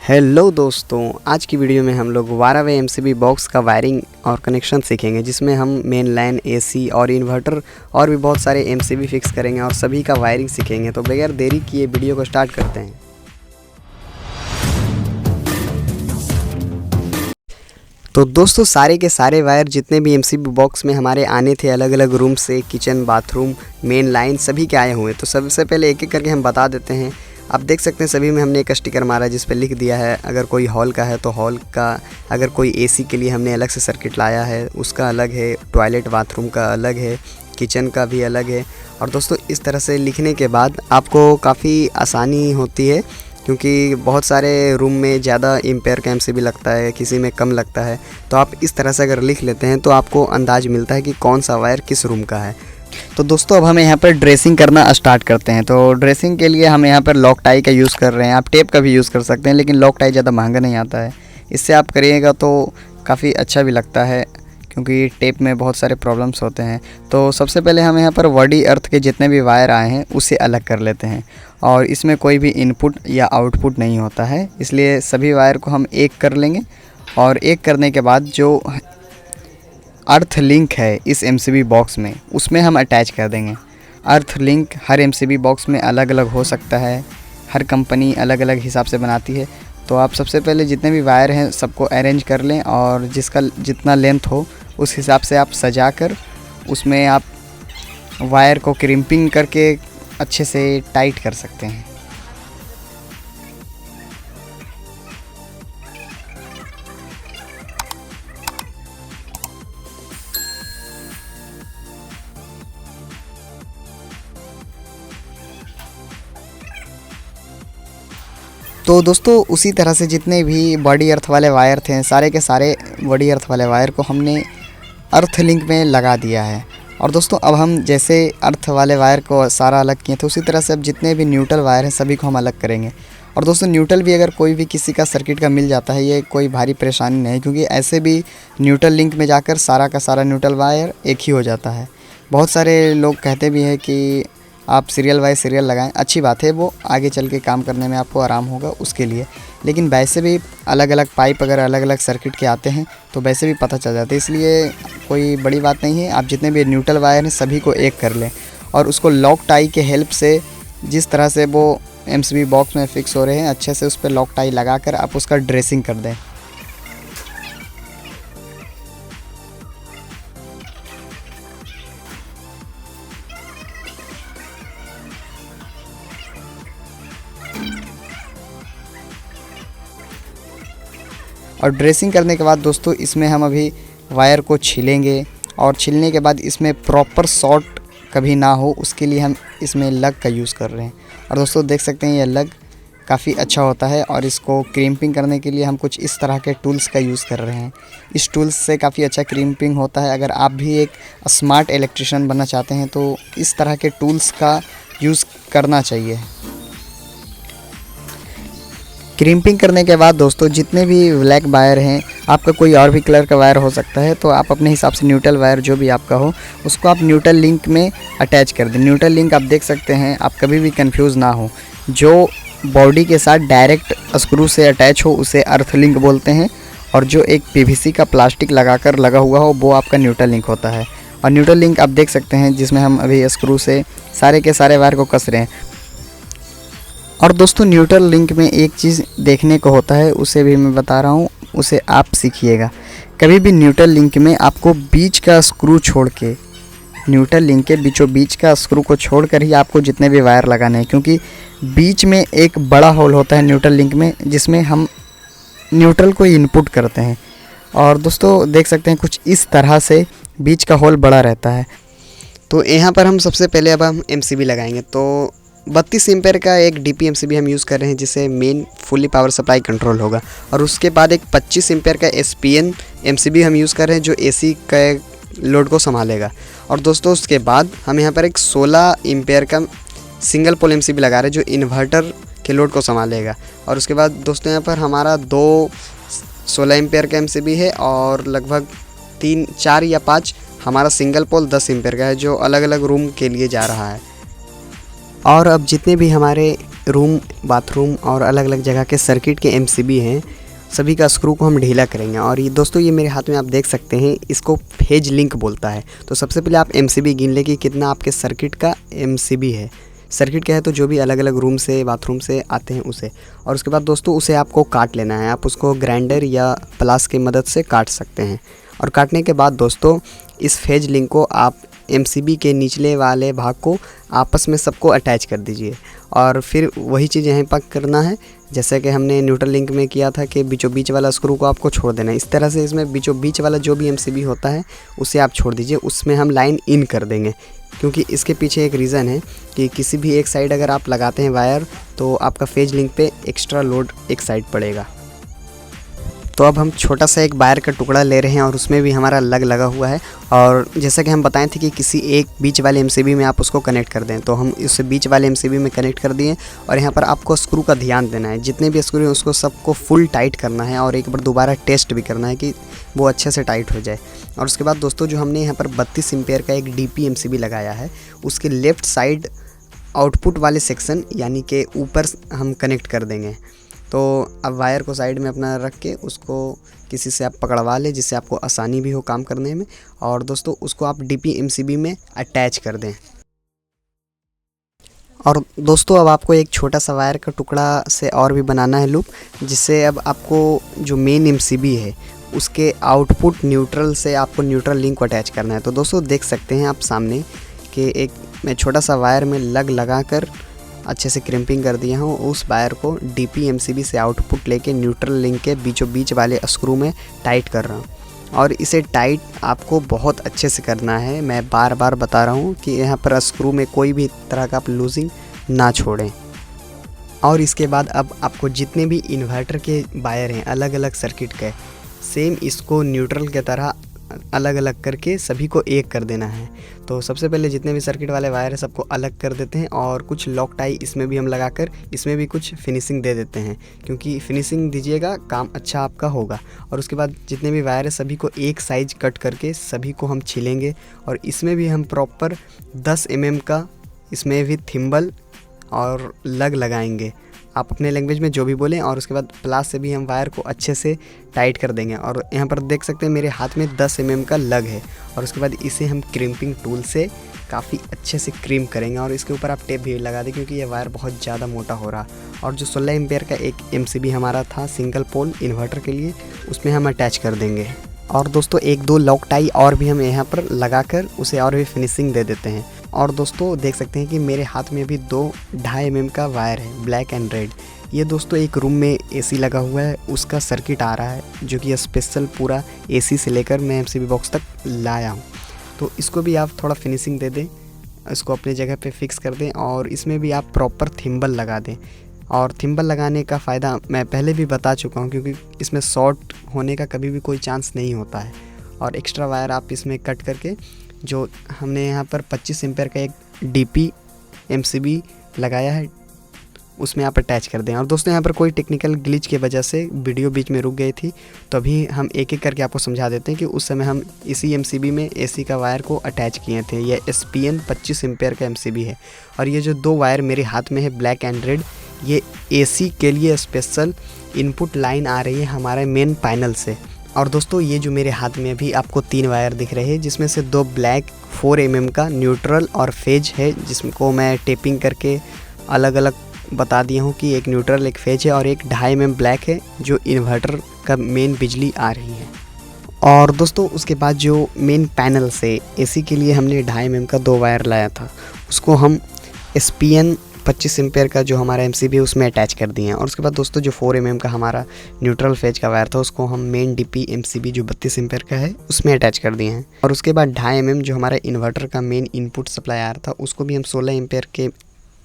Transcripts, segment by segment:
Hello दोस्तों, आज की वीडियो में हम लोग 12वें एमसीबी बॉक्स का वायरिंग और कनेक्शन सीखेंगे, जिसमें हम मेन लाइन, एसी और इन्वर्टर और भी बहुत सारे एमसीबी फिक्स करेंगे और सभी का वायरिंग सीखेंगे। तो बगैर देरी किए वीडियो को स्टार्ट करते हैं। तो दोस्तों, सारे के सारे वायर जितने भी एमसीबी बॉक्स में हमारे आने थे अलग अलग रूम से, किचन, बाथरूम, मेन लाइन, सभी के आए हुए। तो सबसे पहले एक एक करके हम बता देते हैं। आप देख सकते हैं सभी में हमने एक स्टिकर मारा है जिस पे लिख दिया है। अगर कोई हॉल का है तो हॉल का, अगर कोई एसी के लिए हमने अलग से सर्किट लाया है उसका अलग है, टॉयलेट बाथरूम का अलग है, किचन का भी अलग है। और दोस्तों, इस तरह से लिखने के बाद आपको काफ़ी आसानी होती है, क्योंकि बहुत सारे रूम में ज़्यादा एम्पेयर का एमसीबी लगता है, किसी में कम लगता है। तो आप इस तरह से अगर लिख लेते हैं तो आपको अंदाज़ मिलता है कि कौन सा वायर किस रूम का है। तो दोस्तों, अब हम यहाँ पर ड्रेसिंग करना स्टार्ट करते हैं। तो ड्रेसिंग के लिए हम यहाँ पर लॉक टाई का यूज़ कर रहे हैं। आप टेप का भी यूज़ कर सकते हैं, लेकिन लॉक टाई ज़्यादा महंगा नहीं आता है। इससे आप करिएगा तो काफ़ी अच्छा भी लगता है, क्योंकि टेप में बहुत सारे प्रॉब्लम्स होते हैं। तो सबसे पहले हम यहाँ पर बॉडी अर्थ के जितने भी वायर आए हैं उसे अलग कर लेते हैं। और इसमें कोई भी इनपुट या आउटपुट नहीं होता है, इसलिए सभी वायर को हम एक कर लेंगे। और एक करने के बाद जो अर्थ लिंक है इस एमसीबी बॉक्स में, उसमें हम अटैच कर देंगे। अर्थ लिंक हर एमसीबी बॉक्स में अलग अलग हो सकता है, हर कंपनी अलग अलग हिसाब से बनाती है। तो आप सबसे पहले जितने भी वायर हैं सबको अरेंज कर लें, और जिसका जितना लेंथ हो उस हिसाब से आप सजा कर उसमें आप वायर को क्रिम्पिंग करके अच्छे से टाइट कर सकते हैं। तो दोस्तों, उसी तरह से जितने भी बॉडी अर्थ वाले वायर थे, सारे के सारे बॉडी अर्थ वाले वायर को हमने अर्थ लिंक में लगा दिया है। और दोस्तों, अब हम जैसे अर्थ वाले वायर को सारा अलग किए थे, उसी तरह से अब जितने भी न्यूट्रल वायर हैं सभी को हम अलग करेंगे। और दोस्तों, न्यूट्रल भी अगर कोई भी किसी का सर्किट का मिल जाता है, ये कोई भारी परेशानी नहीं है, क्योंकि ऐसे भी न्यूट्रल लिंक में जाकर सारा का सारा न्यूट्रल वायर एक ही हो जाता है। बहुत सारे लोग कहते भी हैं कि आप सीरियल वाइज सीरियल लगाएं, अच्छी बात है, वो आगे चल के काम करने में आपको आराम होगा उसके लिए। लेकिन वैसे भी अलग अलग पाइप अगर अलग अलग सर्किट के आते हैं तो वैसे भी पता चल जाता है, इसलिए कोई बड़ी बात नहीं है। आप जितने भी न्यूट्रल वायर हैं सभी को एक कर लें, और उसको लॉक टाई के हेल्प से जिस तरह से वो एमसीबी बॉक्स में फ़िक्स हो रहे हैं, अच्छे से उस पर लॉक टाई लगा कर आप उसका ड्रेसिंग कर दें। और ड्रेसिंग करने के बाद दोस्तों, इसमें हम अभी वायर को छीलेंगे, और छीलने के बाद इसमें प्रॉपर शॉर्ट कभी ना हो उसके लिए हम इसमें लग का यूज़ कर रहे हैं। और दोस्तों, देख सकते हैं ये लग काफ़ी अच्छा होता है, और इसको क्रीम्पिंग करने के लिए हम कुछ इस तरह के टूल्स का यूज़ कर रहे हैं। इस टूल्स से काफ़ी अच्छा क्रीम्पिंग होता है। अगर आप भी एक स्मार्ट इलेक्ट्रिशियन बनना चाहते हैं तो इस तरह के टूल्स का यूज़ करना चाहिए। क्रीम्पिंग करने के बाद दोस्तों, जितने भी ब्लैक वायर हैं, आपका कोई और भी कलर का वायर हो सकता है, तो आप अपने हिसाब से न्यूट्रल वायर जो भी आपका हो उसको आप न्यूट्रल लिंक में अटैच कर दें। न्यूट्रल लिंक आप देख सकते हैं, आप कभी भी कंफ्यूज ना हो। जो बॉडी के साथ डायरेक्ट स्क्रू से अटैच हो उसे अर्थ लिंक बोलते हैं, और जो एक पीवीसी का प्लास्टिक लगाकर लगा हुआ हो वो आपका न्यूट्रल लिंक होता है। और न्यूट्रल लिंक आप देख सकते हैं जिसमें हम अभी स्क्रू से सारे के सारे वायर को कस रहे हैं। और दोस्तों, न्यूट्रल लिंक में एक चीज़ देखने को होता है, उसे भी मैं बता रहा हूँ, उसे आप सीखिएगा। कभी भी न्यूट्रल लिंक में आपको बीच का स्क्रू छोड़ के, न्यूट्रल लिंक के बीचों बीच का स्क्रू को छोड़कर ही आपको जितने भी वायर लगाने हैं, क्योंकि बीच में एक बड़ा होल होता है न्यूट्रल लिंक में, जिसमें हम न्यूट्रल को इनपुट करते हैं। और दोस्तों, देख सकते हैं कुछ इस तरह से बीच का होल बड़ा रहता है। तो यहाँ पर हम सबसे पहले अब हम एमसीबी लगाएंगे। तो 32 एम्पेयर का एक डीपी एमसीबी हम यूज़ कर रहे हैं, जिससे main fully power supply control होगा। और उसके बाद एक 25 एम्पेयर का एसपीएन एमसीबी हम यूज़ कर रहे हैं, जो एसी का लोड को संभालेगा। और दोस्तों, उसके बाद हम यहाँ पर एक 16 एम्पेयर का सिंगल पोल एमसीबी लगा रहे हैं, जो इन्वर्टर के लोड को संभालेगा। और उसके बाद दोस्तों, यहाँ पर हमारा 2 16 एम्पेयर का एमसीबी है, और लगभग 3, 4 या 5 हमारा सिंगल पोल 10 एम्पेयर का है, जो अलग अलग रूम के लिए जा रहा है। और अब जितने भी हमारे रूम, बाथरूम और अलग अलग जगह के सर्किट के एमसीबी हैं, सभी का स्क्रू को हम ढीला करेंगे। और ये दोस्तों ये मेरे हाथ में आप देख सकते हैं, इसको फेज लिंक बोलता है। तो सबसे पहले आप एमसीबी गिन लें कि कितना आपके सर्किट का एमसीबी है। सर्किट क्या है, तो जो भी अलग अलग रूम से, बाथरूम से आते हैं उसे। और उसके बाद दोस्तों उसे आपको काट लेना है। आप उसको ग्राइंडर या प्लास की मदद से काट सकते हैं। और काटने के बाद दोस्तों इस फेज लिंक को आप एमसीबी के निचले वाले भाग को आपस में सबको अटैच कर दीजिए। और फिर वही चीज़ यहाँ पर करना है जैसे कि हमने न्यूट्रल लिंक में किया था कि बीचों बीच वाला स्क्रू को आपको छोड़ देना है। इस तरह से इसमें बीचों बीच वाला जो भी एमसीबी होता है उसे आप छोड़ दीजिए, उसमें हम लाइन इन कर देंगे। क्योंकि इसके पीछे एक रीज़न है कि किसी भी एक साइड अगर आप लगाते हैं वायर तो आपका फेज लिंक पे एक्स्ट्रा लोड एक साइड पड़ेगा। तो अब हम छोटा सा एक वायर का टुकड़ा ले रहे हैं और उसमें भी हमारा लगा हुआ है। और जैसा कि हम बताए थे कि किसी एक बीच वाले एमसीबी में आप उसको कनेक्ट कर दें, तो हम इस बीच वाले एमसीबी में कनेक्ट कर दिए। और यहाँ पर आपको स्क्रू का ध्यान देना है, जितने भी स्क्रू हैं उसको सबको फुल टाइट करना है और एक बार दोबारा टेस्ट भी करना है कि वो अच्छे से टाइट हो जाए। और उसके बाद दोस्तों जो हमने यहाँ पर 32 एम्पेयर का एक डीपी एमसीबी लगाया है, उसके लेफ़्ट साइड आउटपुट वाले सेक्शन यानी कि ऊपर हम कनेक्ट कर देंगे। तो अब वायर को साइड में अपना रख के उसको किसी से आप पकड़वा लें जिससे आपको आसानी भी हो काम करने में। और दोस्तों उसको आप डीपी एमसीबी में अटैच कर दें। और दोस्तों अब आपको एक छोटा सा वायर का टुकड़ा से और भी बनाना है लूप, जिससे अब आपको जो मेन एमसीबी है उसके आउटपुट न्यूट्रल से आपको न्यूट्रल लिंक को अटैच करना है। तो दोस्तों देख सकते हैं आप सामने कि एक मैं छोटा सा वायर में लगा कर अच्छे से क्रिम्पिंग कर दिया हूँ। उस वायर को डीपी एमसीबी से आउटपुट लेके न्यूट्रल लिंक के बीचों बीच वाले स्क्रू में टाइट कर रहा हूँ। और इसे टाइट आपको बहुत अच्छे से करना है। मैं बार बार बता रहा हूँ कि यहाँ पर स्क्रू में कोई भी तरह का आप लूजिंग ना छोड़ें। और इसके बाद अब आपको जितने भी इन्वर्टर के वायर हैं अलग अलग सर्किट के, सेम इसको न्यूट्रल के तरह अलग अलग करके सभी को एक कर देना है। तो सबसे पहले जितने भी सर्किट वाले वायर हैं सबको अलग कर देते हैं और कुछ लॉक टाई इसमें भी हम लगाकर इसमें भी कुछ फिनिशिंग दे देते हैं, क्योंकि फिनिशिंग दीजिएगा काम अच्छा आपका होगा। और उसके बाद जितने भी वायर हैं सभी को एक साइज कट करके सभी को हम छीलेंगे। और इसमें भी हम प्रॉपर 10 mm का इसमें भी थिम्बल और लगाएंगे, आप अपने लैंग्वेज में जो भी बोलें। और उसके बाद प्लास से भी हम वायर को अच्छे से टाइट कर देंगे। और यहाँ पर देख सकते हैं मेरे हाथ में 10 mm का लग है। और उसके बाद इसे हम क्रिम्पिंग टूल से काफ़ी अच्छे से क्रीम करेंगे। और इसके ऊपर आप टेप भी लगा दें क्योंकि ये वायर बहुत ज़्यादा मोटा हो रहा। और जो 16 एम्पेयर का एक एमसीबी हमारा था सिंगल पोल इन्वर्टर के लिए, उसमें हम अटैच कर देंगे। और दोस्तों एक दो लॉक टाई और भी हम यहाँ पर लगाकर उसे और भी फिनिशिंग दे देते हैं। और दोस्तों देख सकते हैं कि मेरे हाथ में अभी 2.5 mm का वायर है, ब्लैक एंड रेड। ये दोस्तों एक रूम में एसी लगा हुआ है, उसका सर्किट आ रहा है जो कि स्पेशल पूरा एसी से लेकर मैं एमसीबी बॉक्स तक लाया हूँ। तो इसको भी आप थोड़ा फिनिशिंग दे दें, इसको अपने जगह पे फिक्स कर दें। और इसमें भी आप प्रॉपर थिम्बल लगा दें। और थिम्बल लगाने का फ़ायदा मैं पहले भी बता चुका हूँ, क्योंकि इसमें शॉर्ट होने का कभी भी कोई चांस नहीं होता है। और एक्स्ट्रा वायर आप इसमें कट करके जो हमने यहाँ पर 25 एम्पेयर का एक डीपी एमसीबी लगाया है उसमें आप अटैच कर दें। और दोस्तों यहाँ पर कोई टेक्निकल ग्लिच की वजह से वीडियो बीच में रुक गई थी, तो अभी हम एक एक करके आपको समझा देते हैं कि उस समय हम इसी एमसीबी में एसी का वायर को अटैच किए थे। ये SPN 25 एम्पेयर का एमसीबी है। और ये जो 2 वायर मेरे हाथ में है ब्लैक एंड रेड, ये एसी के लिए स्पेशल इनपुट लाइन आ रही है हमारे मेन पैनल से। और दोस्तों ये जो मेरे हाथ में अभी आपको 3 वायर दिख रहे हैं, जिसमें से 2 ब्लैक 4 mm का न्यूट्रल और फेज है, जिसको मैं टेपिंग करके अलग अलग बता दिया हूँ कि एक न्यूट्रल एक फेज है। और एक 2.5 mm ब्लैक है जो इन्वर्टर का मेन बिजली आ रही है। और दोस्तों उसके बाद जो मेन पैनल से एसी के लिए हमने 2.5 mm का 2 वायर लाया था, उसको हम SPN 25 एम्पेयर का जो हमारा एमसीबी है उसमें अटैच कर दिए हैं। और उसके बाद दोस्तों जो 4 mm का हमारा न्यूट्रल फेज का वायर था उसको हम मेन डीपी एमसीबी जो 32 एम्पेयर का है उसमें अटैच कर दिए हैं। और उसके बाद 2.5 mm जो हमारा इन्वर्टर का मेन इनपुट सप्लाई आ रहा था उसको भी हम 16 एम्पेयर के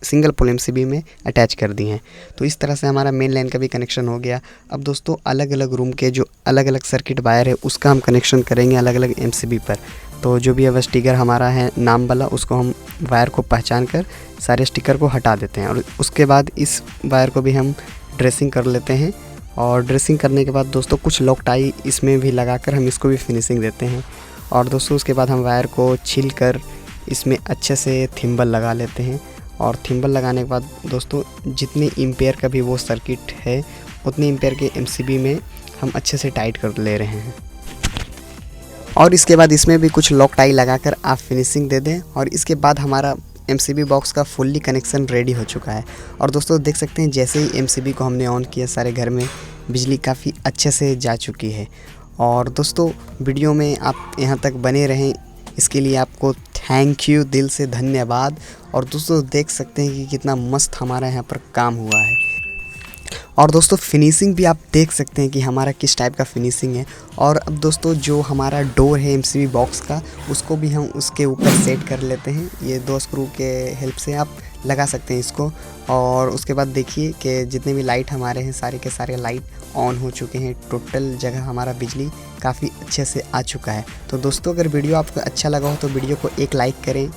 सिंगल पोल एमसीबी में अटैच कर दिए हैं। तो इस तरह से हमारा मेन लाइन का भी कनेक्शन हो गया। अब दोस्तों अलग अलग रूम के जो अलग अलग सर्किट वायर है उसका हम कनेक्शन करेंगे अलग अलग एमसीबी पर। तो जो भी अब स्टिकर हमारा है नाम वाला, उसको हम वायर को पहचान कर सारे स्टिकर को हटा देते हैं। और उसके बाद इस वायर को भी हम ड्रेसिंग कर लेते हैं। और ड्रेसिंग करने के बाद दोस्तों कुछ लॉक टाई इसमें भी लगाकर हम इसको भी फिनिशिंग देते हैं। और दोस्तों उसके बाद हम वायर को छील कर इसमें अच्छे से थिम्बल लगा लेते हैं। और थिम्बल लगाने के बाद दोस्तों जितने एम्पेयर का भी वो सर्किट है उतने एम्पेयर के एमसीबी में हम अच्छे से टाइट कर ले रहे हैं। और इसके बाद इसमें भी कुछ लॉक टाई लगाकर आप फिनिशिंग दे दें और इसके बाद हमारा एमसीबी बॉक्स का फुल्ली कनेक्शन रेडी हो चुका है। और दोस्तों देख सकते हैं जैसे ही एमसीबी को हमने ऑन किया सारे घर में बिजली काफ़ी अच्छे से जा चुकी है। और दोस्तों वीडियो में आप यहाँ तक बने रहें इसके लिए आपको थैंक यू, दिल से धन्यवाद। और दोस्तों देख सकते हैं कि कितना मस्त हमारा यहाँ पर काम हुआ है। और दोस्तों फिनिशिंग भी आप देख सकते हैं कि हमारा किस टाइप का फिनिशिंग है। और अब दोस्तों जो हमारा डोर है एमसीबी बॉक्स का उसको भी हम उसके ऊपर सेट कर लेते हैं। ये 2 स्क्रू के हेल्प से आप लगा सकते हैं इसको। और उसके बाद देखिए कि जितने भी लाइट हमारे हैं सारे के सारे लाइट ऑन हो चुके हैं। टोटल जगह हमारा बिजली काफ़ी अच्छे से आ चुका है। तो दोस्तों अगर वीडियो आपको अच्छा लगा हो तो वीडियो को एक लाइक करें